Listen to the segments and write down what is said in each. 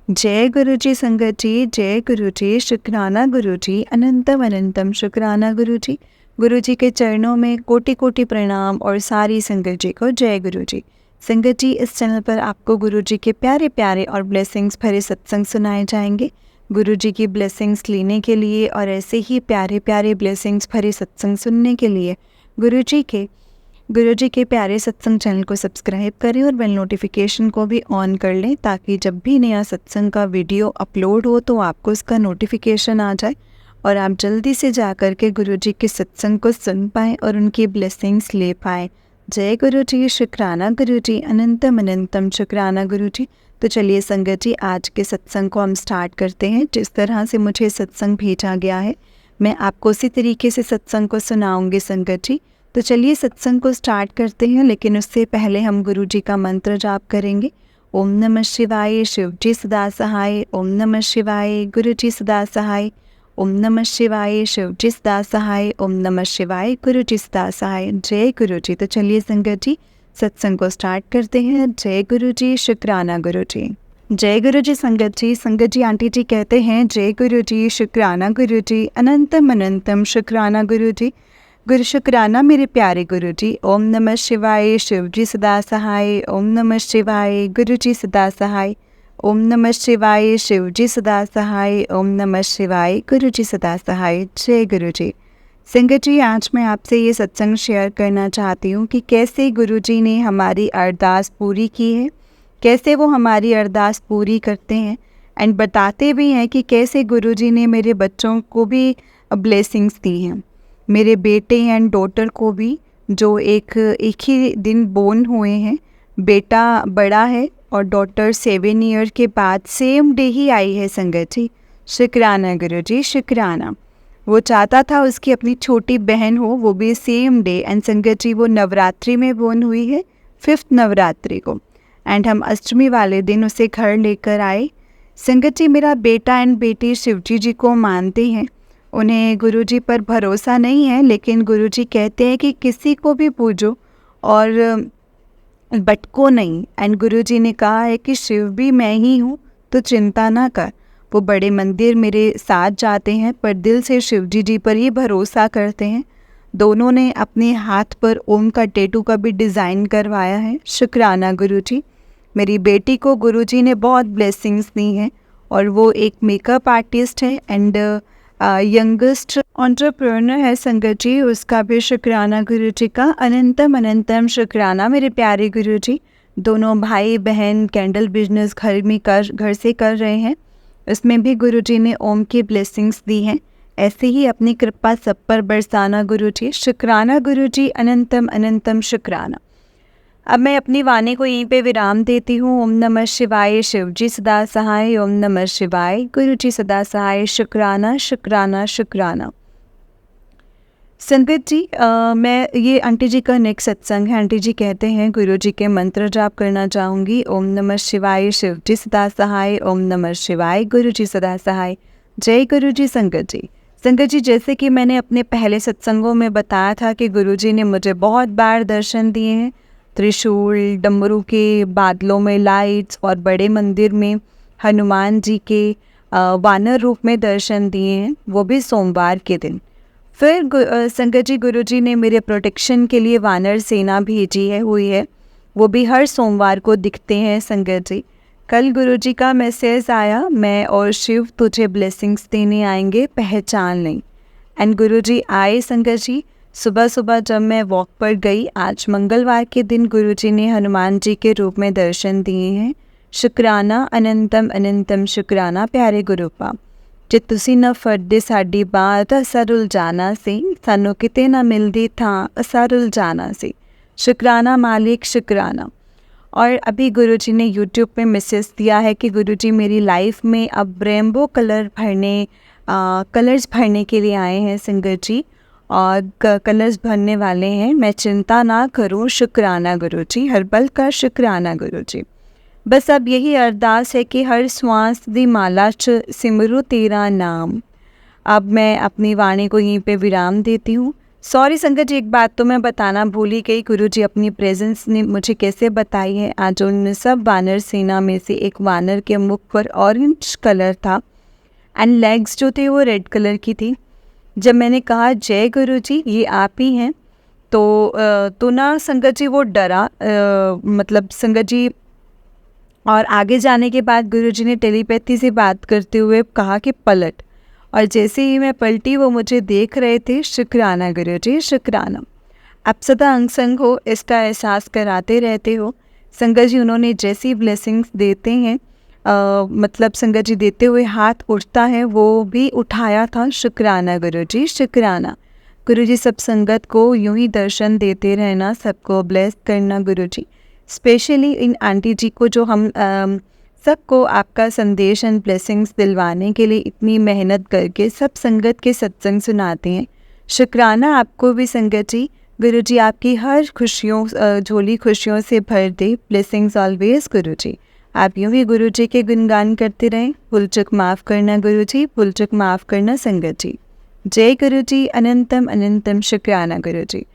जय गुरु जी संगत जी, जय गुरु जी, शुक्राना गुरु जी, अनंतम अनंतम शुक्राना गुरु जी। गुरु जी के चरणों में कोटि कोटि प्रणाम और सारी संगत जी को जय गुरु जी। संगत जी, इस चैनल पर आपको गुरु जी के प्यारे प्यारे और ब्लेसिंग्स भरे सत्संग सुनाए जाएंगे। गुरु जी की ब्लेसिंग्स लेने के लिए और ऐसे ही प्यारे प्यारे ब्लेसिंग्स भरे सत्संग सुनने के लिए गुरु जी के प्यारे सत्संग चैनल को सब्सक्राइब करें और बेल नोटिफिकेशन को भी ऑन कर लें, ताकि जब भी नया सत्संग का वीडियो अपलोड हो तो आपको उसका नोटिफिकेशन आ जाए और आप जल्दी से जा कर के गुरु जी के सत्संग को सुन पाएँ और उनकी ब्लेसिंग्स ले पाएँ। जय गुरु जी, शुक्राना गुरु जी, अनंतम अनंतम शुक्राना गुरु जी। तो चलिए संगत जी, आज के सत्संग को हम स्टार्ट करते हैं। जिस तरह से मुझे सत्संग भेजा गया है मैं आपको उसी तरीके से सत्संग को सुनाऊंगी संगत जी। तो चलिए सत्संग को स्टार्ट करते हैं, लेकिन उससे पहले हम गुरु जी का मंत्र जाप करेंगे। ओम नमः शिवाय, शिव जी सदा सहाय। ओम नमः शिवाय, गुरु जी सदा सहाय। ओम नमः शिवाय, शिव जी सदा सहाय। ओम नमः शिवाय, गुरु जी सदा सहाय। जय गुरु जी। तो चलिए संगत जी, सत्संग को स्टार्ट करते हैं। जय गुरु जी, शुक्राना गुरु जी। जय गुरु जी संगत जी। संगत जी आंटी जी कहते हैं जय गुरु जी, शुक्राना गुरु जी, अनंतम अनंतम शुक्राना गुरु जी। गुरु शुक्राना मेरे प्यारे गुरु जी। ओम नमः शिवाय, शिव जी सदा सहाय। ओम नमः शिवाय, गुरु जी सदा सहाय। ओम नमः शिवाय, शिव जी सदा सहाय। ओम नमः शिवाय, गुरु जी सदा सहाय। जय गुरु जी। संगत जी, आज मैं आपसे ये सत्संग शेयर करना चाहती हूँ कि कैसे गुरु जी ने हमारी अरदास पूरी की है, कैसे वो हमारी अरदास पूरी करते हैं एंड बताते भी हैं कि कैसे गुरु जी ने मेरे बच्चों को भी ब्लेसिंग्स दी हैं। मेरे बेटे एंड डॉटर को भी, जो एक ही दिन बोर्न हुए हैं। बेटा बड़ा है और डॉटर 7 ईयर के बाद सेम डे ही आई है संगत जी। शुक्राना गुरु जी, शुक्राना। वो चाहता था उसकी अपनी छोटी बहन हो, वो भी सेम डे। एंड संगत जी, वो नवरात्रि में बोर्न हुई है, 5th नवरात्रि को। एंड हम अष्टमी वाले दिन उसे घर लेकर आए। संगत जी, मेरा बेटा एंड बेटी शिवजी जी को मानते हैं। उन्हें गुरुजी पर भरोसा नहीं है, लेकिन गुरुजी कहते हैं कि किसी को भी पूजो और भटको नहीं। एंड गुरुजी ने कहा है कि शिव भी मैं ही हूँ, तो चिंता ना कर। वो बड़े मंदिर मेरे साथ जाते हैं, पर दिल से शिवजी जी पर ही भरोसा करते हैं। दोनों ने अपने हाथ पर ओम का टैटू का भी डिज़ाइन करवाया है। शुक्राना गुरुजी। मेरी बेटी को गुरुजी ने बहुत ब्लेसिंग्स दी हैं और वो एक मेकअप आर्टिस्ट है एंड यंगेस्ट एंटरप्रेन्योर है संगत जी। उसका भी शुक्राना गुरु जी का, अनंतम अनंतम शुक्राना मेरे प्यारे गुरु जी। दोनों भाई बहन कैंडल बिजनेस घर से कर रहे हैं। इसमें भी गुरु जी ने ओम की ब्लेसिंग्स दी हैं। ऐसे ही अपनी कृपा सब पर बरसाना गुरु जी। शुक्राना गुरु जी, अनंतम अनंतम शुक्राना। अब मैं अपनी वाणी को यहीं पे विराम देती हूँ। ओम नमः शिवाय, शिव जी सदा सहाय। ओम नमः शिवाय, गुरु जी सदा सहाय। शुक्राना शुक्राना शुक्राना। संगत जी, मैं ये आंटी जी का नेक्स्ट सत्संग है। आंटी जी कहते हैं गुरु जी के मंत्र जाप करना चाहूँगी। ओम नमः शिवाय, शिव जी सदा सहाय। ओम नमः शिवाय, गुरु जी सदा सहाय। जय गुरु जी संगत जी। संगत जी, जैसे कि मैंने अपने पहले सत्संगों में बताया था कि गुरु जी ने मुझे बहुत बार दर्शन दिए हैं। त्रिशूल, डमरू के बादलों में लाइट्स और बड़े मंदिर में हनुमान जी के वानर रूप में दर्शन दिए हैं, वो भी सोमवार के दिन। फिर संगत जी, गुरु जी ने मेरे प्रोटेक्शन के लिए वानर सेना भेजी हुई है, वो भी हर सोमवार को दिखते हैं संगत जी। कल गुरु जी का मैसेज आया, मैं और शिव तुझे ब्लेसिंग्स देने आएंगे, पहचान नहीं। एंड गुरु जी आए संगत जी। सुबह सुबह जब मैं वॉक पर गई, आज मंगलवार के दिन गुरु जी ने हनुमान जी के रूप में दर्शन दिए हैं। शुक्राना, अनंतम अनंतम शुक्राना प्यारे गुरुपा। जे तुसी न फरदे साडी बात, असा रुल जाना सी, सानू किते ना मिलदी था, असा रुल जाना सी। शुक्राना मालिक, शुक्राना। और अभी गुरु जी ने यूट्यूब पे मैसेज दिया है कि गुरु जी मेरी लाइफ में अब रेनबो कलर्स भरने के लिए आए हैं संगत जी, और कलर्स भरने वाले हैं। मैं चिंता ना करूं, शुक्राना गुरु जी, हर पल का शुक्राना गुरु जी। बस अब यही अरदास है कि हर श्वास दी माला च सिमरू तेरा नाम। अब मैं अपनी वाणी को यहीं पे विराम देती हूँ। सॉरी संगत जी, एक बात तो मैं बताना भूल ही गई। गुरुजी अपनी प्रेजेंस ने मुझे कैसे बताई है। आज उन सब वानर सेना में से एक वानर के मुख पर ऑरेंज कलर था एंड लेग्स जो थे वो रेड कलर की थी। जब मैंने कहा जय गुरुजी ये आप ही हैं, तो ना संगत जी वो डरा, मतलब संगत जी। और आगे जाने के बाद गुरुजी ने टेलीपैथी से बात करते हुए कहा कि पलट, और जैसे ही मैं पलटी वो मुझे देख रहे थे। शुक्राना गुरुजी, शुक्राना। आप सदा अंग संग हो, इसका एहसास कराते रहते हो। संगत जी उन्होंने जैसी ब्लेसिंग्स देते हैं, मतलब संगत जी देते हुए हाथ उठता है वो भी उठाया था। शुक्राना गुरुजी, शुक्राना। गुरुजी सब संगत को यूं ही दर्शन देते रहना, सबको ब्लेस करना गुरुजी। स्पेशली इन आंटी जी को जो हम सबको आपका संदेश एंड ब्लेसिंग्स दिलवाने के लिए इतनी मेहनत करके सब संगत के सत्संग सुनाते हैं। शुक्राना आपको भी संगत जी। गुरुजी आपकी हर खुशियों झोली खुशियों से भर दे। ब्लेसिंग्स ऑलवेज गुरुजी। आप यूं ही गुरुजी के गुणगान करते रहें। भूल चूक माफ़ करना गुरुजी, भूल चूक माफ़ करना संगत जी। जय गुरुजी, अनंतम अनंतम शुक्राना गुरुजी।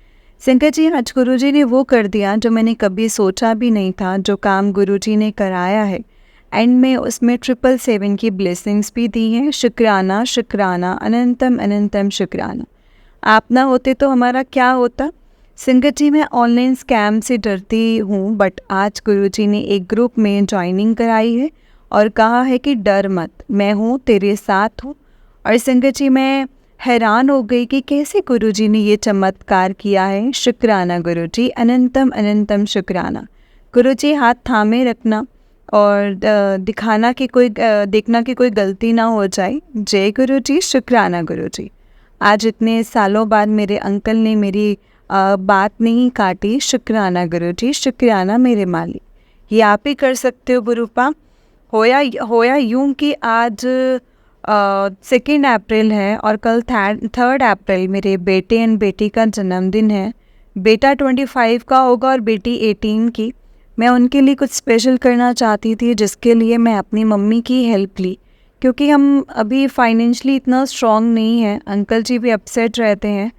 संगत जी आज गुरुजी ने वो कर दिया जो मैंने कभी सोचा भी नहीं था। जो काम गुरुजी ने कराया है एंड में उसमें 777 की ब्लेसिंग्स भी दी हैं। शुक्राना शुक्राना, अनंतम अनंतम शुक्राना। आप ना होते तो हमारा क्या होता। संगत जी मैं ऑनलाइन स्कैम से डरती हूँ, बट आज गुरुजी ने एक ग्रुप में ज्वाइनिंग कराई है और कहा है कि डर मत, मैं हूँ तेरे साथ हूँ। और संगत जी मैं हैरान हो गई कि कैसे गुरुजी ने ये चमत्कार किया है। शुक्राना गुरुजी, अनंतम अनंतम शुक्राना। गुरुजी हाथ थामे रखना और दिखाना कि कोई देखना कि कोई गलती ना हो जाए। जय गुरुजी, शुक्राना गुरुजी। आज इतने सालों बाद मेरे अंकल ने मेरी बात नहीं काटी। शुक्राना गुरुजी, शुक्राना मेरे मालिक। ये आप ही कर सकते हो गुरुपा। होया यूं कि आज 2 अप्रैल है और कल 3 अप्रैल मेरे बेटे एंड बेटी का जन्मदिन है। बेटा 25 का होगा और बेटी 18 की। मैं उनके लिए कुछ स्पेशल करना चाहती थी, जिसके लिए मैं अपनी मम्मी की हेल्प ली, क्योंकि हम अभी फाइनेंशली इतना स्ट्रॉन्ग नहीं है। अंकल जी भी अपसेट रहते हैं।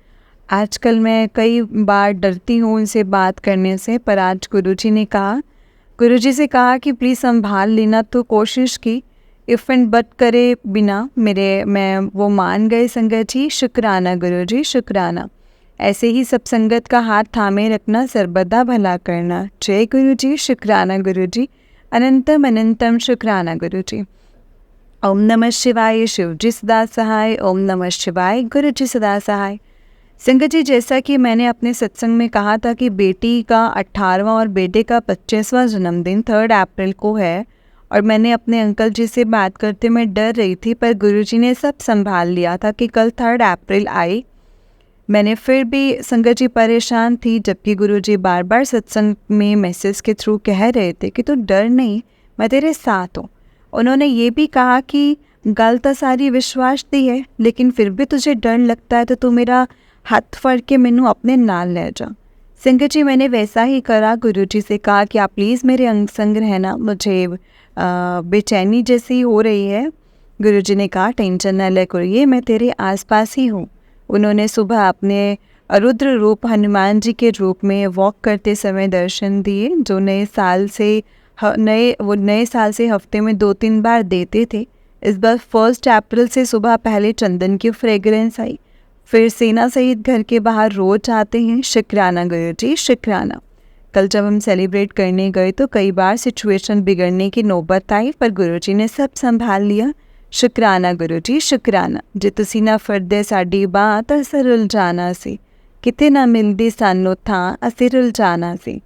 आजकल मैं कई बार डरती हूँ उनसे बात करने से, पर आज गुरुजी से कहा कि प्लीज़ संभाल लेना। तो कोशिश की, इफ़ एंड बट करे बिना मैं वो मान गए संगत जी। शुक्राना गुरुजी, शुक्राना। ऐसे ही सब संगत का हाथ थामे रखना, सर्वदा भला करना। जय गुरुजी, शुक्राना गुरुजी, अनंतम अनंतम शुक्राना गुरुजी। ओम नमः शिवाय, शिवजी सदा सहाय। ओम नमः शिवाय, गुरुजी सदा सहाय। संगत जी जैसा कि मैंने अपने सत्संग में कहा था कि बेटी का 18वां और बेटे का 25वां जन्मदिन 3 अप्रैल को है, और मैंने अपने अंकल जी से बात करते मैं डर रही थी, पर गुरुजी ने सब संभाल लिया था कि कल 3 अप्रैल आई। मैंने फिर भी संगत जी परेशान थी, जबकि गुरुजी बार बार सत्संग में मैसेज के थ्रू कह रहे थे कि तू डर नहीं, मैं तेरे साथ हूँ। उन्होंने ये भी कहा कि गल तो सारी विश्वास दी है, लेकिन फिर भी तुझे डर लगता है तो तू मेरा हाथ फड़ के मैनू अपने नाल ले जा। संगत जी मैंने वैसा ही करा। गुरुजी से कहा कि आप प्लीज़ मेरे अंग संग रहना, मुझे बेचैनी जैसी हो रही है। गुरुजी ने कहा टेंशन न ले करिए, मैं तेरे आसपास ही हूँ। उन्होंने सुबह अपने रुद्र रूप हनुमान जी के रूप में वॉक करते समय दर्शन दिए, जो नए साल से हफ्ते में 2-3 बार देते थे। इस बार 1 अप्रैल से सुबह पहले चंदन की फ्रेगरेंस आई, फिर सेना सहित घर के बाहर रोज आते हैं। शुक्राना गुरुजी, शुक्राना। कल जब हम सेलिब्रेट करने गए तो कई बार सिचुएशन बिगड़ने की नौबत आई, पर गुरुजी ने सब संभाल लिया। शुक्राना गुरुजी, शुक्राना। जे तुसी ना फरदे साडी बात असीं रुल जाना सी, किते ना मिलदी सानू थां असीं रुल जाना सी।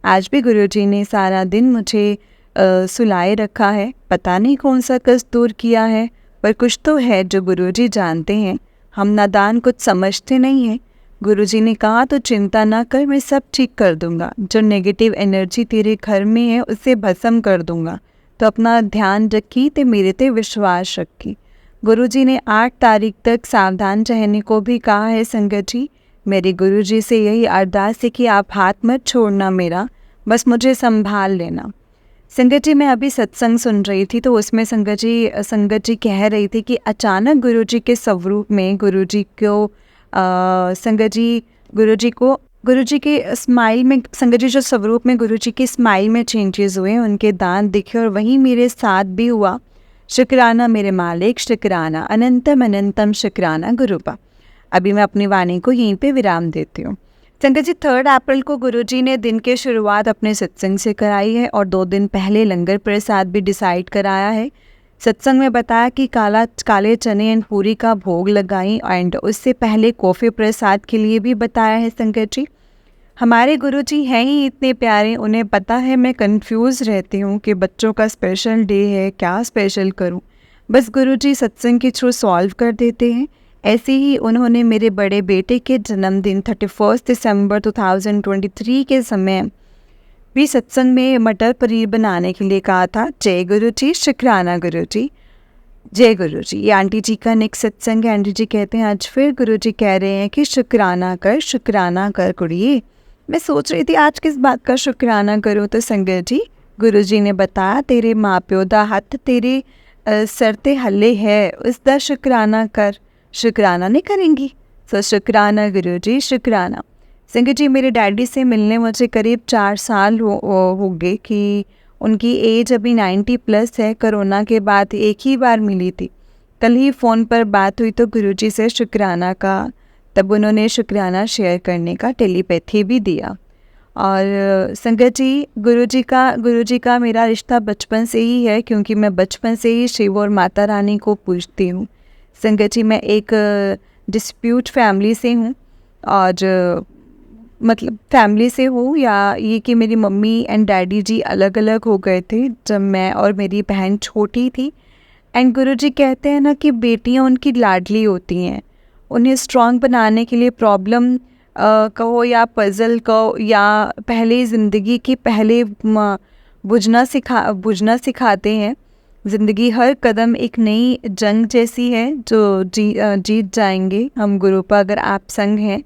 आज भी गुरुजी ने सारा दिन मुझे सुलाए रखा है। पता नहीं कौन सा कष्ट दूर किया है, पर कुछ तो है जो गुरुजी जानते हैं। हम नादान कुछ समझते नहीं हैं। गुरुजी ने कहा तो चिंता ना कर, मैं सब ठीक कर दूंगा। जो नेगेटिव एनर्जी तेरे घर में है उसे भस्म कर दूंगा। तो अपना ध्यान रखी ते मेरे ते विश्वास रखी। गुरुजी ने 8 तारीख तक सावधान रहने को भी कहा है। संगत जी मेरे गुरुजी से यही अरदास है कि आप हाथ मत छोड़ना मेरा, बस मुझे संभाल लेना। संगत जी मैं अभी सत्संग सुन रही थी, तो उसमें संगत जी कह रही थी कि अचानक गुरुजी के स्वरूप में गुरुजी को संगत जी गुरु जी के स्माइल में, संगत जी जो स्वरूप में गुरु जी की स्माइल में चेंजेस हुए, उनके दांत दिखे और वही मेरे साथ भी हुआ। शुक्राना मेरे मालिक, शुक्राना अनंतम अनंतम शुक्राना गुरुपा। अभी मैं अपनी वाणी को यहीं पे विराम देती हूँ। संगत जी 3 अप्रैल को गुरुजी ने दिन की शुरुआत अपने सत्संग से कराई है और 2 दिन पहले लंगर प्रसाद भी डिसाइड कराया है। सत्संग में बताया कि काले चने एंड पूरी का भोग लगाई एंड उससे पहले कॉफ़ी प्रसाद के लिए भी बताया है। संगत जी हमारे गुरुजी हैं ही इतने प्यारे, उन्हें पता है मैं कंफ्यूज रहती हूँ कि बच्चों का स्पेशल डे है, क्या स्पेशल करूँ। बस गुरुजी सत्संग के थ्रू सॉल्व कर देते हैं। ऐसे ही उन्होंने मेरे बड़े बेटे के जन्मदिन 31 दिसंबर 2023 के समय भी सत्संग में मटर पनीर बनाने के लिए कहा था। जय गुरु जी, शुक्राना गुरु जी, जय गुरु जी। ये आंटी जी का नेक्स्ट सत्संग है। आंटी जी कहते हैं आज फिर गुरु जी कह रहे हैं कि शुक्राना कर कुड़िए। मैं सोच रही थी आज किस बात का शुक्राना करूँ, तो संगत जी गुरु जी ने बताया तेरे माँ प्यो दा हत्थ तेरे सर ते हल्ले है, उसका शुक्राना कर। शुक्राना नहीं करेंगी? तो शुक्राना गुरु जी, शुक्राना। संगत जी मेरे डैडी से मिलने मुझे करीब 4 साल हो गए कि उनकी एज अभी 90+ है। कोरोना के बाद एक ही बार मिली थी। कल ही फ़ोन पर बात हुई तो गुरुजी से शुक्राना का, तब उन्होंने शुक्राना शेयर करने का टेलीपैथी भी दिया। और संगत जी गुरुजी का मेरा रिश्ता बचपन से ही है, क्योंकि मैं बचपन से ही शिव और माता रानी को पूजती हूँ। संगत जी मैं एक डिस्प्यूट फैमिली से हूँ, और मतलब फैमिली से हूँ, या ये कि मेरी मम्मी एंड डैडी जी अलग अलग हो गए थे जब मैं और मेरी बहन छोटी थी। एंड गुरुजी कहते हैं ना कि बेटियाँ उनकी लाडली होती हैं। उन्हें स्ट्रॉन्ग बनाने के लिए प्रॉब्लम कहो या पज़ल कहो, या पहले ज़िंदगी की पहले बुझना सिखाते हैं। ज़िंदगी हर कदम एक नई जंग जैसी है जो जीत जाएंगे हम गुरुपा अगर आप संग हैं।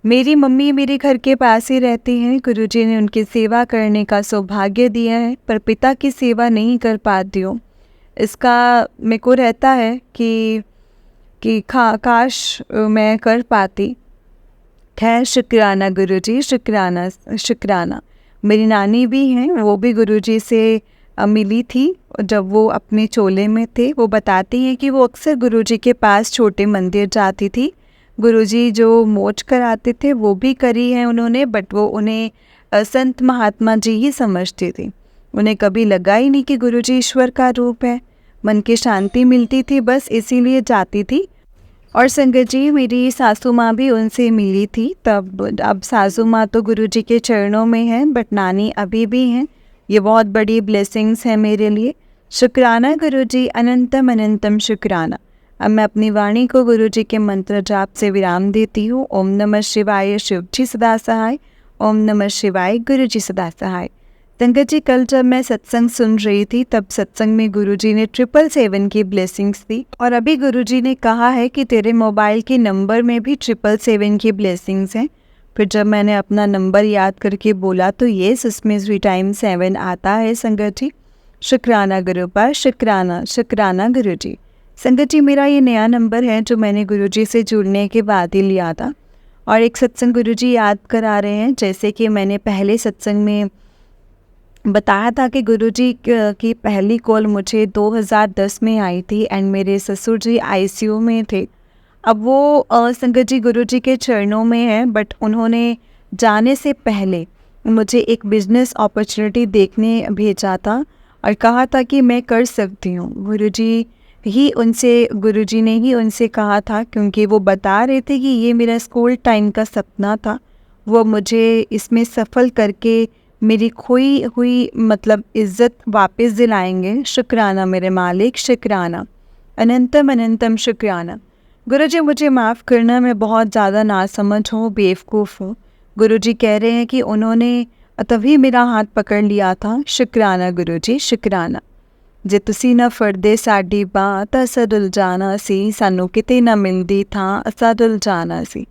मेरी मम्मी मेरे घर के पास ही रहती हैं। गुरुजी ने उनकी सेवा करने का सौभाग्य दिया है, पर पिता की सेवा नहीं कर पाती हूँ। इसका मेरे को रहता है कि काश मैं कर पाती। खैर शुक्राना गुरुजी, शुक्राना। मेरी नानी भी हैं, वो भी गुरुजी से मिली थी जब वो अपने चोले में थे। वो बताती हैं कि वो अक्सर गुरुजी के पास छोटे मंदिर जाती थी। गुरुजी जो मोच कराते थे वो भी करी है उन्होंने, बट वो उन्हें संत महात्मा जी ही समझती थी। उन्हें कभी लगा ही नहीं कि गुरुजी ईश्वर का रूप है। मन की शांति मिलती थी, बस इसीलिए जाती थी। और संगत जी मेरी सासू माँ भी उनसे मिली थी तब। अब सासू माँ तो गुरुजी के चरणों में हैं, बट नानी अभी भी हैं। ये बहुत बड़ी ब्लेसिंग्स हैं मेरे लिए। शुक्राना गुरुजी, अनंतम अनंतम शुक्राना। अब मैं अपनी वाणी को गुरुजी के मंत्र जाप से विराम देती हूँ। ओम नमः शिवाय, शिव जी सदा सहाय। ओम नमः शिवाय, गुरु जी सदा सहाय। संगत जी कल जब मैं सत्संग सुन रही थी तब सत्संग में गुरुजी ने 777 की ब्लेसिंग्स दी, और अभी गुरुजी ने कहा है कि तेरे मोबाइल के नंबर में भी 777 की ब्लेसिंग्स हैं। फिर जब मैंने अपना नंबर याद करके बोला तो ये उसमें 3 टाइम्स 7 आता है। संगत जी शुक्राना गुरुपा, शुक्राना शुक्राना गुरुजी। संगत जी मेरा ये नया नंबर है जो मैंने गुरुजी से जुड़ने के बाद ही लिया था, और एक सत्संग गुरुजी याद करा रहे हैं। जैसे कि मैंने पहले सत्संग में बताया था कि गुरुजी की पहली कॉल मुझे 2010 में आई थी एंड मेरे ससुर जी आईसीयू में थे। अब वो संगत जी गुरुजी के चरणों में है, बट उन्होंने जाने से पहले मुझे एक बिजनेस अपॉर्चुनिटी देखने भेजा था और कहा था कि मैं कर सकती हूँ। गुरुजी ने ही उनसे कहा था, क्योंकि वो बता रहे थे कि ये मेरा स्कूल टाइम का सपना था। वो मुझे इसमें सफल करके मेरी खोई हुई मतलब इज़्ज़त वापस दिलाएंगे। शुक्राना मेरे मालिक, शुक्राना अनंतम अनंतम शुक्राना। गुरुजी मुझे माफ़ करना, मैं बहुत ज़्यादा नासमझ हूँ, बेवकूफ़ हूँ। गुरुजी कह रहे हैं कि उन्होंने तभी मेरा हाथ पकड़ लिया था। शुक्राना गुरुजी, शुक्राना। जे तुसी ना फरदे साडी बात असा दुल जाना सी, सानू किते ना मिलदी था असा दुल जाना सी।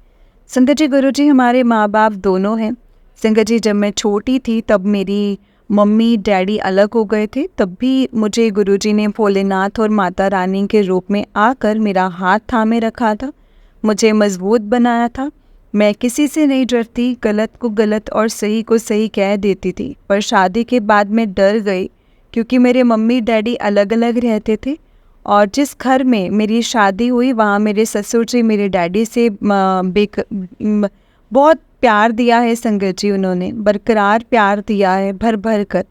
संगत जी गुरुजी हमारे माँ बाप दोनों हैं। संगत जी जब मैं छोटी थी तब मेरी मम्मी डैडी अलग हो गए थे, तब भी मुझे गुरुजी ने भोलेनाथ और माता रानी के रूप में आकर मेरा हाथ थामे रखा था। मुझे मजबूत बनाया था। मैं किसी से नहीं डरती, गलत को गलत और सही को सही कह देती थी। पर शादी के बाद मैं डर गई, क्योंकि मेरे मम्मी डैडी अलग अलग रहते थे और जिस घर में मेरी शादी हुई वहाँ मेरे ससुर जी मेरे डैडी से बहुत प्यार दिया है संगत जी, उन्होंने बरकरार प्यार दिया है भर भर कर।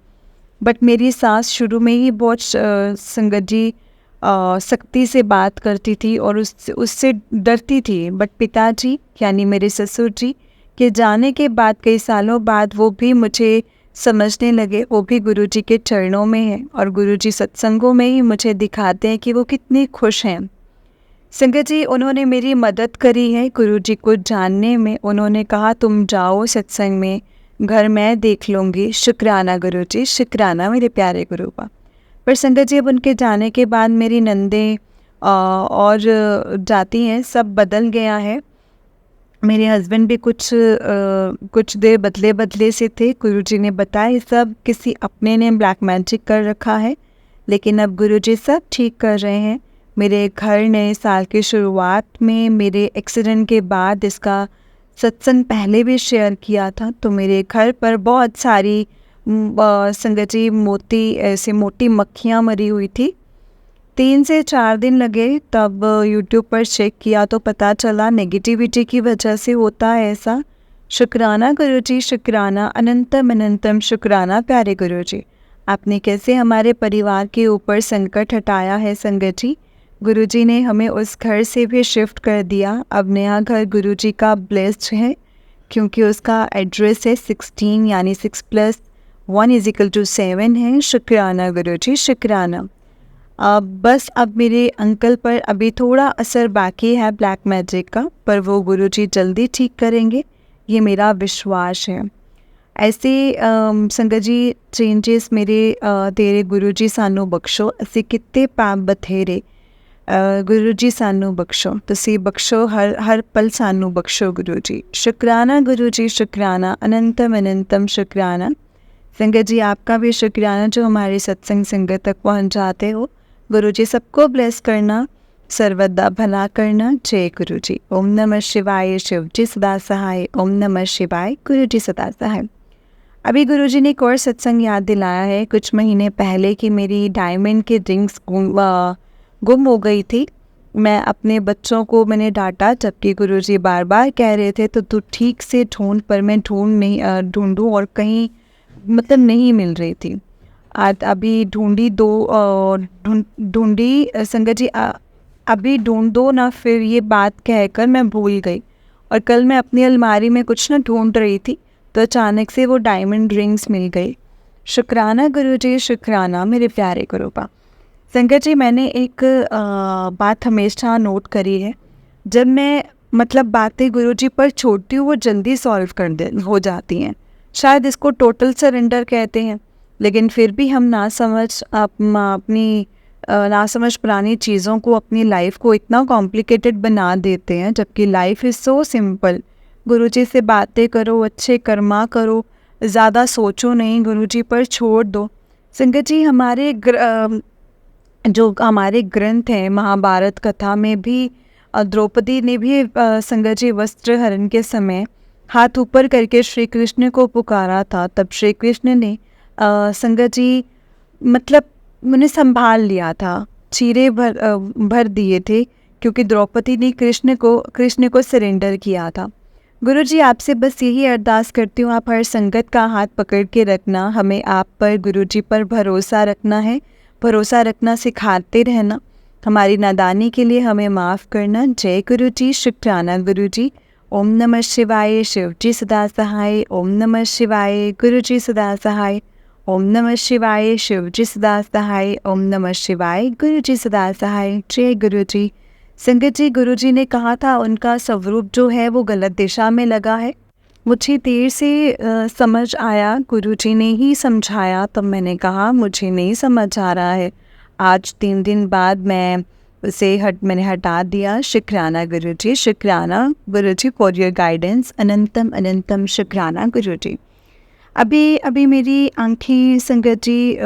बट मेरी सास शुरू में ही बहुत संगत जी सख्ती से बात करती थी और उससे डरती थी। बट पिताजी यानी मेरे ससुर जी के जाने के बाद कई सालों बाद वो भी मुझे समझने लगे। वो भी गुरुजी के चरणों में हैं और गुरुजी सत्संगों में ही मुझे दिखाते हैं कि वो कितने खुश हैं। संगत जी, उन्होंने मेरी मदद करी है गुरुजी को जानने में। उन्होंने कहा तुम जाओ सत्संग में, घर मैं देख लूँगी। शुक्राना गुरुजी, शुक्राना मेरे प्यारे गुरु का। पर संगत जी, अब उनके जाने के बाद मेरी नंदें और जाती हैं, सब बदल गया है। मेरे हस्बैंड भी कुछ देर बदले से थे। गुरुजी ने बताया सब किसी अपने ने ब्लैक मैजिक कर रखा है, लेकिन अब गुरुजी सब ठीक कर रहे हैं। मेरे घर नए साल की शुरुआत में मेरे एक्सीडेंट के बाद इसका सत्संग पहले भी शेयर किया था, तो मेरे घर पर बहुत सारी संगत जी ऐसे मोटी मक्खियाँ मरी हुई थी। 3 से 4 दिन लगे, तब यूट्यूब पर चेक किया तो पता चला नेगेटिविटी की वजह से होता है ऐसा। शुक्राना गुरुजी, शुक्राना, अनंतम अनंतम शुक्राना प्यारे गुरुजी। आपने कैसे हमारे परिवार के ऊपर संकट हटाया है संगत जी। गुरुजी ने हमें उस घर से भी शिफ्ट कर दिया। अब नया घर गुरुजी का ब्लेस्ड है, क्योंकि उसका एड्रेस है 16 यानी 6+1=7 है। शुक्राना गुरुजी, शुक्राना। बस अब मेरे अंकल पर अभी थोड़ा असर बाकी है ब्लैक मैजिक का, पर वो गुरुजी जल्दी ठीक करेंगे, ये मेरा विश्वास है। ऐसे संगत जी चेंजेस मेरे तेरे गुरुजी सानू बख्शो, असी कितने पाप बथेरे, गुरुजी सानू बख्शो, तुसी बख्शो हर पल सानू बख्शो गुरुजी। शुक्राना गुरुजी, शुक्राना, अनंतम अनंतम शुक्राना। संगत जी, आपका भी शुक्राना जो हमारे सत्संग संगत तक पहुँच जाते हो। गुरुजी सबको ब्लेस करना, सर्वदा भला करना। जय गुरुजी। ओम नमः शिवाय, शिव जी सदा सहाय। ओम नमः शिवाय, गुरुजी सदा सहाय। अभी गुरुजी ने एक और सत्संग याद दिलाया है कुछ महीने पहले कि मेरी डायमंड की रिंग्स गुम हो गई थी। मैं अपने बच्चों को मैंने डांटा, जबकि गुरुजी बार बार कह रहे थे तो तू ठीक से ढूंढ, पर मैं ढूंढूं और कहीं मतलब नहीं मिल रही थी। आज अभी ढूंढी संगत जी, अभी ढूंढ दो ना, फिर ये बात कहकर मैं भूल गई। और कल मैं अपनी अलमारी में कुछ ना ढूंढ रही थी तो अचानक से वो डायमंड रिंग्स मिल गई। शुक्राना गुरुजी, शुक्राना मेरे प्यारे गुरु का। संगत जी, मैंने एक बात हमेशा नोट करी है, जब मैं मतलब बातें गुरुजी पर छोड़ती हूँ वो जल्दी सॉल्व हो जाती हैं। शायद इसको टोटल सरेंडर कहते हैं, लेकिन फिर भी हम अपनी नासमझ पुरानी चीज़ों को, अपनी लाइफ को इतना कॉम्प्लिकेटेड बना देते हैं, जबकि लाइफ इज़ सो सिंपल। गुरुजी से बातें करो, अच्छे कर्मा करो, ज़्यादा सोचो नहीं, गुरुजी पर छोड़ दो। संगत जी, जो हमारे ग्रंथ हैं, महाभारत कथा में भी द्रौपदी ने भी संगत जी वस्त्र हरण के समय हाथ ऊपर करके श्री कृष्ण को पुकारा था। तब श्री कृष्ण ने संगत जी मतलब उन्हें संभाल लिया था, चीरे भर दिए थे, क्योंकि द्रौपदी ने कृष्ण को सरेंडर किया था। गुरुजी, आपसे बस यही अरदास करती हूँ, आप हर संगत का हाथ पकड़ के रखना, हमें आप पर, गुरुजी पर भरोसा रखना है, भरोसा रखना सिखाते रहना, हमारी नादानी के लिए हमें माफ़ करना। जय गुरुजी, शुक्राना गुरुजी। ओम नमः शिवाय, शिव जी सदा सहाय। ओम नमः शिवाय, गुरुजी सदा सहाय। ओम नमः शिवाय, शिव जी सदा सहाय। ओम नमः शिवाय, गुरुजी सदा सहाय। जय गुरुजी। संगत जी, गुरुजी ने कहा था उनका स्वरूप जो है वो गलत दिशा में लगा है। मुझे देर से समझ आया, गुरुजी ने ही समझाया, तब मैंने कहा मुझे नहीं समझ आ रहा है। आज 3 दिन बाद मैंने हटा दिया। शुक्राना गुरुजी, शुक्राना गुरुजी फॉर योर गाइडेंस। अनंतम अनंतम शुक्राना गुरुजी। अभी मेरी आँखें संगत जी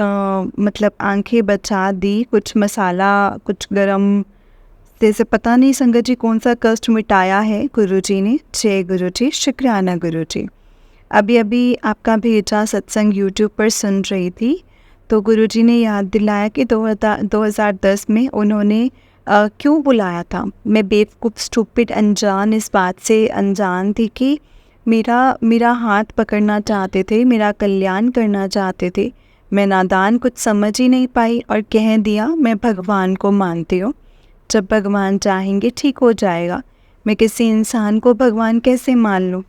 मतलब आँखें बचा दी, कुछ मसाला, कुछ गरम जैसे पता नहीं संगत जी कौन सा कष्ट मिटाया है गुरुजी ने। जय गुरु जी, शुक्राना गुरु जी। अभी अभी आपका भेजा सत्संग यूट्यूब पर सुन रही थी, तो गुरुजी ने याद दिलाया कि 2010 में उन्होंने क्यों बुलाया था। मैं बेवकूफ़, स्टूपिड, अनजान, इस बात से अनजान थी कि मेरा हाथ पकड़ना चाहते थे, मेरा कल्याण करना चाहते थे। मैं नादान, कुछ समझ ही नहीं पाई और कह दिया मैं भगवान को मानती हूँ, जब भगवान चाहेंगे ठीक हो जाएगा। मैं किसी इंसान को भगवान कैसे मान लूँ।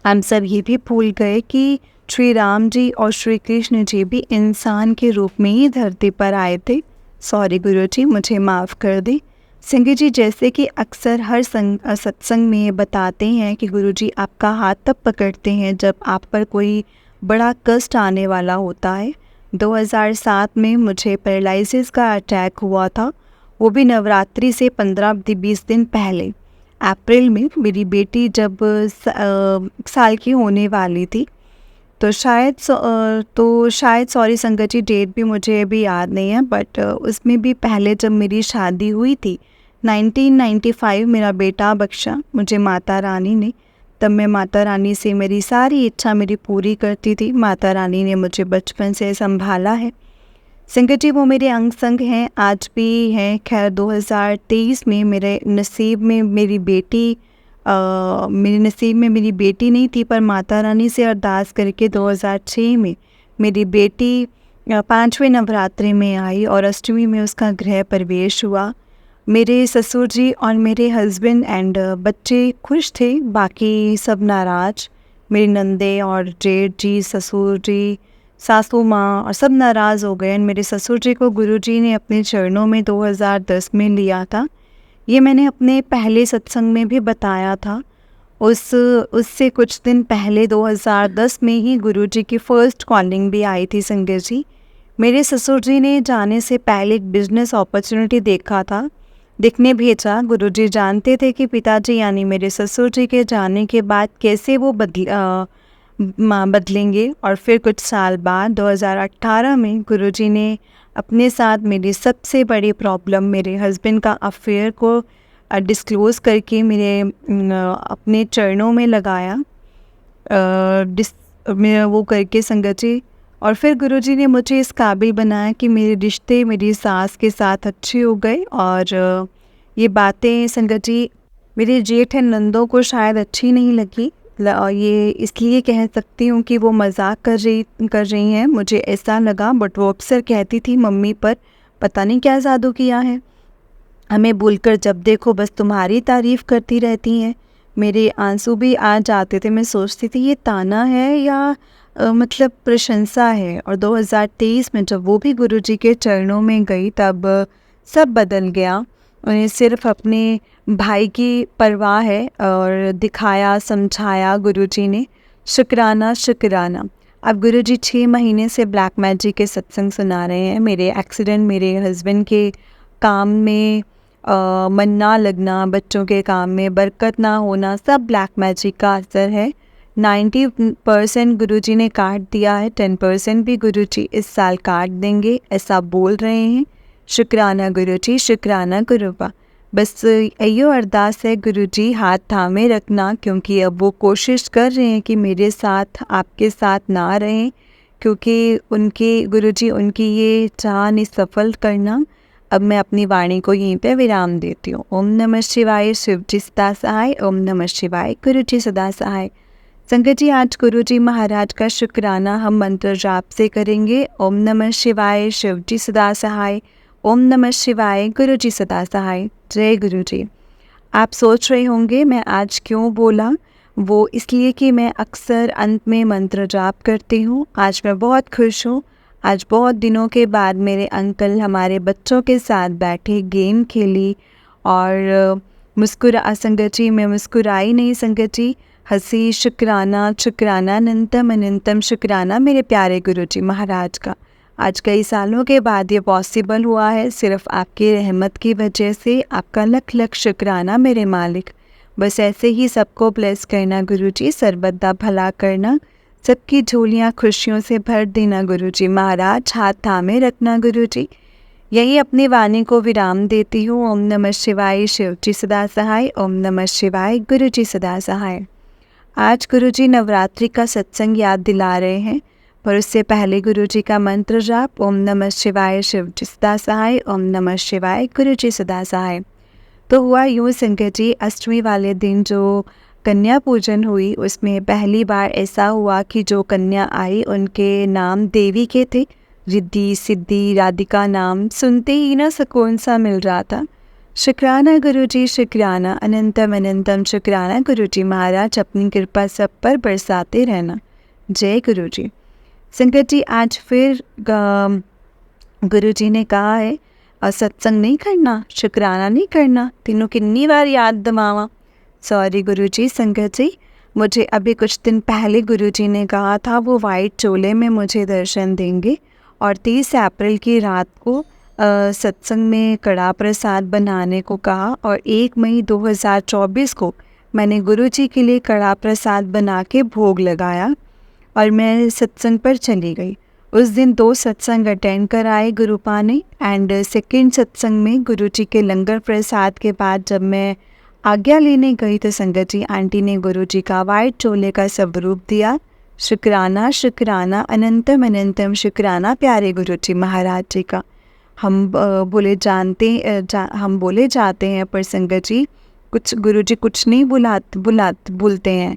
हम सब ये भी भूल गए कि श्री राम जी और श्री कृष्ण जी भी इंसान के रूप में ही धरती पर आए थे। सॉरी गुरुजी, मुझे माफ़ कर दें। सिंह जी, जैसे कि अक्सर हर सत्संग में ये बताते हैं कि गुरुजी आपका हाथ तब पकड़ते हैं जब आप पर कोई बड़ा कष्ट आने वाला होता है। 2007 में मुझे पैरालिसिस का अटैक हुआ था, वो भी नवरात्रि से 15-20 दिन पहले। अप्रैल में मेरी बेटी जब साल की होने वाली थी, तो शायद सॉरी संगत जी, डेट भी मुझे अभी याद नहीं है, बट उसमें भी पहले जब मेरी शादी हुई थी 1995, मेरा बेटा बख्शा मुझे माता रानी ने। तब मैं माता रानी से मेरी सारी इच्छा मेरी पूरी करती थी। माता रानी ने मुझे बचपन से संभाला है। संगत जी, वो मेरे अंग संग हैं, आज भी हैं। खैर 2023 में मेरे नसीब में मेरी बेटी नहीं थी, पर माता रानी से अरदास करके 2006 में मेरी बेटी 5वें नवरात्रि में आई और अष्टमी में उसका गृह प्रवेश हुआ। मेरे ससुर जी और मेरे हस्बैंड एंड बच्चे खुश थे, बाकी सब नाराज़। मेरी नंदे और जेठ जी, ससुर जी, सासू माँ और सब नाराज़ हो गए। मेरे ससुर जी को गुरुजी ने अपने चरणों में 2010 में लिया था। ये मैंने अपने पहले सत्संग में भी बताया था। उससे कुछ दिन पहले 2010 में ही गुरुजी की फ़र्स्ट कॉलिंग भी आई थी संगत जी। मेरे ससुर जी ने जाने से पहले एक बिजनेस अपॉर्चुनिटी दिखने भेजा। गुरुजी जानते थे कि पिताजी यानी मेरे ससुर जी के जाने के बाद कैसे वो बदलेंगे। और फिर कुछ साल बाद 2018 में गुरुजी ने अपने साथ मेरी सबसे बड़ी प्रॉब्लम, मेरे हस्बैंड का अफेयर को डिस्क्लोज़ करके मेरे अपने चरणों में लगाया, वो करके संगत जी। और फिर गुरुजी ने मुझे इस काबिल बनाया कि मेरे रिश्ते मेरी सास के साथ अच्छे हो गए। और ये बातें संगत जी मेरे जेठ एंड नंदों को शायद अच्छी नहीं लगी। ये इसलिए कह सकती हूँ कि वो मजाक कर रही हैं, मुझे ऐसा लगा। बट वो अक्सर कहती थी मम्मी पर पता नहीं क्या जादू किया है, हमें भूलकर जब देखो बस तुम्हारी तारीफ़ करती रहती हैं। मेरे आंसू भी आ जाते थे। मैं सोचती थी ये ताना है या मतलब प्रशंसा है। और 2023 में जब वो भी गुरुजी के चरणों में गई, तब सब बदल गया। उन्हें सिर्फ अपने भाई की परवाह है और दिखाया, समझाया गुरुजी ने। शुक्राना शुक्राना। अब गुरुजी 6 महीने से ब्लैक मैजिक के सत्संग सुना रहे हैं। मेरे एक्सीडेंट, मेरे हस्बैंड के काम में मन ना लगना, बच्चों के काम में बरकत ना होना, सब ब्लैक मैजिक का असर है। 90% गुरुजी ने काट दिया है, 10% भी गुरुजी इस साल काट देंगे, ऐसा बोल रहे हैं। शुक्राना गुरुजी, शुक्राना गुरुबा। बस यो अरदास है गुरुजी, हाथ थामे रखना, क्योंकि अब वो कोशिश कर रहे हैं कि मेरे साथ, आपके साथ ना रहें, क्योंकि गुरुजी उनकी ये चाह निसफल करना। अब मैं अपनी वाणी को यहीं पे विराम देती हूँ। ओम नमः शिवाय, शिव जी सदा सहाय। ओम नमः शिवाय, गुरु जी सदा सहाय। संगत जी, आज गुरु जी महाराज का शुक्राना हम मंत्र जाप से करेंगे। ओम नमः शिवाय, शिव जी सदा सहाय। ओम नमः शिवाय, गुरु जी सदा सहाय। जय गुरु जी। आप सोच रहे होंगे मैं आज क्यों बोला, वो इसलिए कि मैं अक्सर अंत में मंत्र जाप करती हूँ। आज मैं बहुत खुश हूँ। आज बहुत दिनों के बाद मेरे अंकल हमारे बच्चों के साथ बैठे, गेम खेली और संगत जी मैं मुस्कुराई नहीं संगत जी, हंसी। शुक्राना शुक्राना, अनंतम अनंतम शुक्राना मेरे प्यारे गुरुजी महाराज का। आज कई सालों के बाद ये पॉसिबल हुआ है, सिर्फ आपकी रहमत की वजह से। आपका लख लख शुक्राना मेरे मालिक। बस ऐसे ही सबको ब्लेस करना गुरुजी, सर्वदा भला करना, सबकी झोलियाँ खुशियों से भर देना गुरुजी महाराज। हाथ थामे रखना गुरुजी। यही अपनी वाणी को विराम देती हूँ। ओम नमः शिवाय। शिव जी सदा सहाय। ओम नमः शिवाय। गुरु जी सदा सहाय। आज गुरु जी नवरात्रि का सत्संग याद दिला रहे हैं, पर उससे पहले गुरु जी का मंत्र जाप। ओम नमः शिवाय। शिव जी सदा सहाय। ओम नमः शिवाय। गुरु जी सदा सहाय। तो हुआ यूँ संगत जी, अष्टमी वाले दिन जो कन्या पूजन हुई उसमें पहली बार ऐसा हुआ कि जो कन्या आई उनके नाम देवी के थे। रिद्धि, सिद्धि, राधिका नाम सुनते ही ना सुकून सा मिल रहा था। शुक्राना गुरुजी, शुक्राना, अनंतम अनंतम शुक्राना गुरुजी महाराज, अपनी कृपा सब पर बरसाते रहना। जय गुरुजी। संगत जी, आज फिर गुरुजी ने कहा है सत्संग नहीं करना, शुक्राना नहीं करना, तीनों कितनी बार याद दिलावा। सॉरी गुरुजी। संगत जी, मुझे अभी कुछ दिन पहले गुरुजी ने कहा था वो वाइट चोले में मुझे दर्शन देंगे, और 30 अप्रैल की रात को सत्संग में कड़ा प्रसाद बनाने को कहा, और 1 मई 2024 को मैंने गुरुजी के लिए कड़ा प्रसाद बना के भोग लगाया और मैं सत्संग पर चली गई। उस दिन 2 सत्संग अटेंड कराए गुरुपा ने, एंड सेकेंड सत्संग में गुरुजी के लंगर प्रसाद के बाद जब मैं आज्ञा लेने गई तो संगत जी आंटी ने गुरुजी का वाइट चोले का स्वरूप दिया। शुक्राना, शुक्राना, अनंतम अनंतम शुक्राना प्यारे गुरुजी महाराज जी का। हम बोले जाते हैं, पर संगत जी कुछ गुरुजी कुछ नहीं बोलते हैं,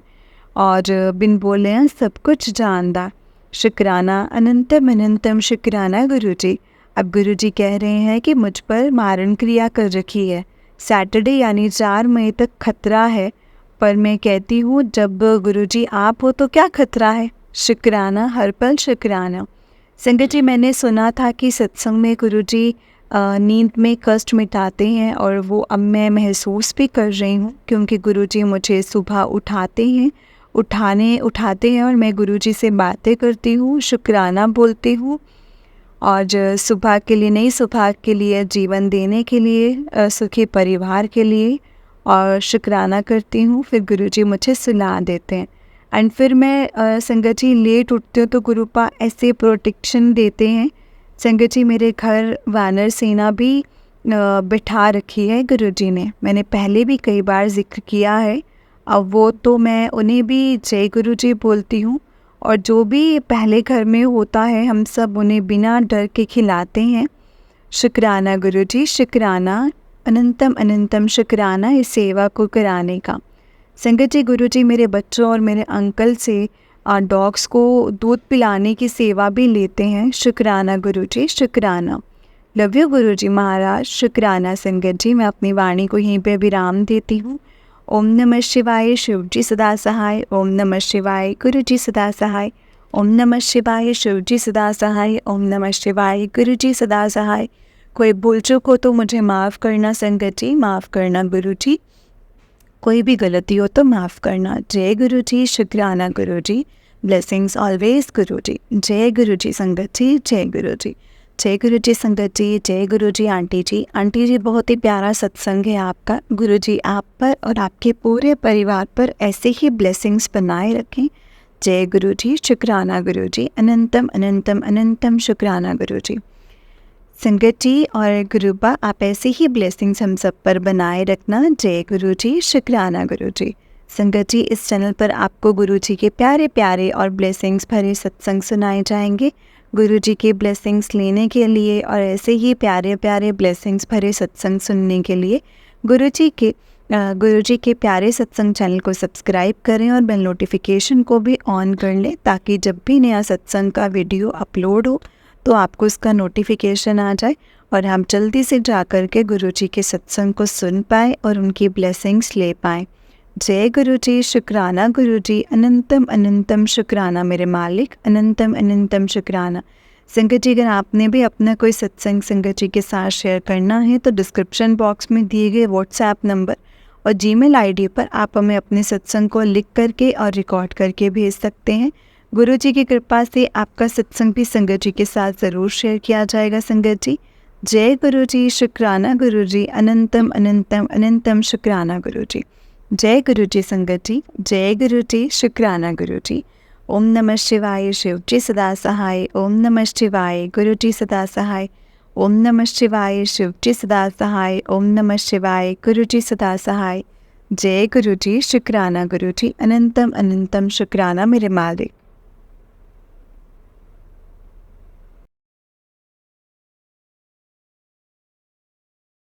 और बिन बोले हैं सब कुछ जानदा। शुक्राना, अनंतम अनंतम शुक्राना गुरुजी। अब गुरुजी कह रहे हैं कि मुझ पर मारण क्रिया कर रखी है, सैटरडे यानी 4 मई तक खतरा है, पर मैं कहती हूँ जब गुरुजी आप हो तो क्या खतरा है। शुक्राना, हर पल शुक्राना। संगत जी, मैंने सुना था कि सत्संग में गुरुजी नींद में कष्ट मिटाते हैं, और वो अब मैं महसूस भी कर रही हूँ, क्योंकि गुरुजी मुझे सुबह उठाते हैं और मैं गुरुजी से बातें करती हूँ, शुक्राना बोलती हूँ, और सुबह के लिए, नई सुबह के लिए, जीवन देने के लिए, सुखी परिवार के लिए, और शुक्राना करती हूँ। फिर गुरुजी मुझे सुला देते हैं, एंड फिर मैं संगत जी लेट उठती हूँ तो गुरुपा ऐसे प्रोटेक्शन देते हैं। संगत जी, मेरे घर वानर सेना भी बिठा रखी है गुरुजी ने, मैंने पहले भी कई बार जिक्र किया है। अब वो तो मैं उन्हें भी जय गुरुजी बोलती हूँ, और जो भी पहले घर में होता है हम सब उन्हें बिना डर के खिलाते हैं। शुक्राना गुरुजी, शुक्राना, अनंतम अनंतम शुक्राना इस सेवा को कराने का। संगत जी, गुरुजी मेरे बच्चों और मेरे अंकल से डॉग्स को दूध पिलाने की सेवा भी लेते हैं। शुक्राना गुरुजी, शुक्राना। लव यू गुरुजी महाराज। शुक्राना संगत जी, मैं अपनी वाणी को यहीं पे विराम देती हूँ। ओम नमः शिवाय। शिव जी सदा सहाय। ओम नमः शिवाय। गुरु जी सदा सहाय। ओम नमः शिवाय। शिव जी सदा सहाय। ओम नमः शिवाय। गुरु जी सदा सहाय। कोई भूल चूक हो तो मुझे माफ़ करना संगत जी, माफ़ करना गुरु जी, कोई भी गलती हो तो माफ़ करना। जय गुरु जी। शुक्राना गुरु जी। ब्लेसिंग्स ऑलवेज गुरु जी। जय गुरु जी संगत जी। जय गुरु जी। जय गुरु जी संगत जी। जय गुरु जी आंटी जी। आंटी जी, बहुत ही प्यारा सत्संग है आपका। गुरु जी आप पर और आपके पूरे परिवार पर ऐसे ही ब्लेसिंग्स बनाए रखें। जय गुरु जी। शुक्राना गुरु जी। अनंतम अनंतम अनंतम शुक्राना गुरु जी। संगत जी और गुरुबा, आप ऐसे ही ब्लेसिंग्स हम सब पर बनाए रखना। जय गुरु जी। शुक्राना गुरु जी। संगत जी, इस चैनल पर आपको गुरु जी के प्यारे प्यारे और ब्लेसिंग्स भरे सत्संग सुनाए जाएंगे। गुरु जी की ब्लेसिंग्स लेने के लिए और ऐसे ही प्यारे प्यारे ब्लेसिंग्स भरे सत्संग सुनने के लिए गुरु जी के प्यारे सत्संग चैनल को सब्सक्राइब करें और बेल नोटिफिकेशन को भी ऑन कर लें, ताकि जब भी नया सत्संग का वीडियो अपलोड हो तो आपको उसका नोटिफिकेशन आ जाए और हम जल्दी से जा कर के गुरु जी के सत्संग को सुन पाएँ और उनकी ब्लेसिंग्स ले पाएँ। जय गुरु जी। शुक्राना गुरु जी। अनंतम अनंतम शुक्राना मेरे मालिक। अनंतम अनंतम शुक्राना। संगत जी, अगर आपने भी अपना कोई सत्संग संगत जी के साथ शेयर करना है तो डिस्क्रिप्शन बॉक्स में दिए गए व्हाट्सएप नंबर और जीमेल आईडी पर आप हमें अपने सत्संग को लिख करके और रिकॉर्ड करके भेज सकते हैं। गुरु जी की कृपा से आपका सत्संग भी संगत जी के साथ ज़रूर शेयर किया जाएगा। संगत जी, जय गुरु जी। शुक्राना गुरु जी। अनंतम अनंतम अनंतम शुक्राना गुरु जी। जय गुरु जी संगत जी। जय गुरु जी। शुक्राना गुरु जी। ओम नमः शिवाय। शिव जी सदा सहाय। ओम नमः शिवाय। गुरु जी सदा सहाय। ओम नमः शिवाय, शिव जी सदा सहाय। ओम नमः शिवाय, गुरु जी सदा सहाय। जय गुरु जी, शुक्राना गुरु जी, अनंतम अनंतम शुक्राना मेरे मालिक।